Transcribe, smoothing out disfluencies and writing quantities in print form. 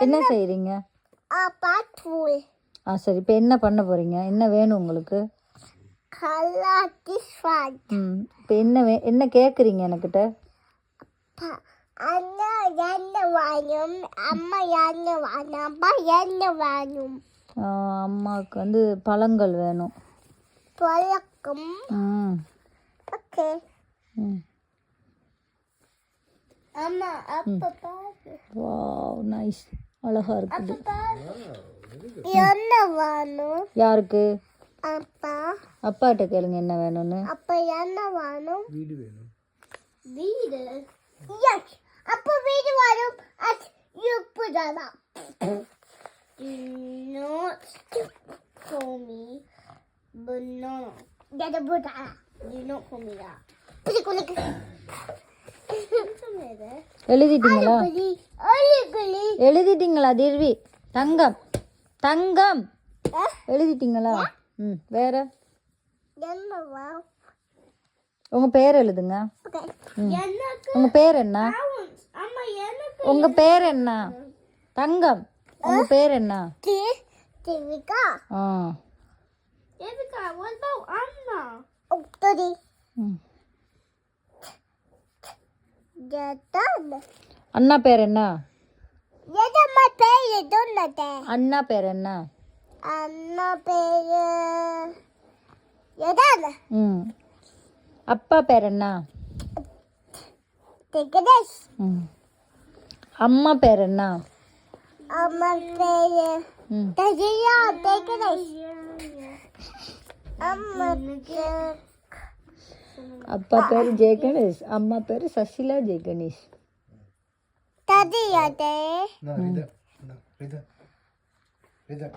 என்ன செய்கிறீங்க? சரி, இப்போ என்ன பண்ண போகிறீங்க? என்ன வேணும் உங்களுக்கு? இப்போ என்ன கேட்குறீங்க எனக்கிட்ட? அம்மாவுக்கு வந்து பழங்கள் வேணும். வாவ், நைஸ், அழகா இருக்குது. யாருக்கு? அப்பாட்ட கேளுங்க என்ன வேணும்னு. அப்பா என்ன வேணும்? வீடு வேணும். வீடு? அப்பா வீடு வேணும். You put that up. Not for me, but no. Get a put that up. You not for me that. எழுதிட்டீங்களா? எழுதிட்டீங்களா தேவி? தங்கம் தங்கம் எழுதிட்டீங்களா? வேற உங்க பேர் எழுதுங்க. உங்க பேர் என்ன? உங்க பேர் என்ன? தங்கம், உங்க பேர் என்ன? Devika. Devika, what about Anna? அண்ணா பேர் என்ன? அண்ணா பேர் என்ன? அண்ணா பேரு அப்பா பேர் என்ன? திகதேஷ். அம்மா பேர் என்ன? அம்மா பேரு தஜியா திகதேஷ். அம்மா அப்பா பேர் ஜெய கணேஷ், அம்மா பேர் சசிலா ஜெய கணேஷ். தஜியா தே. Rida.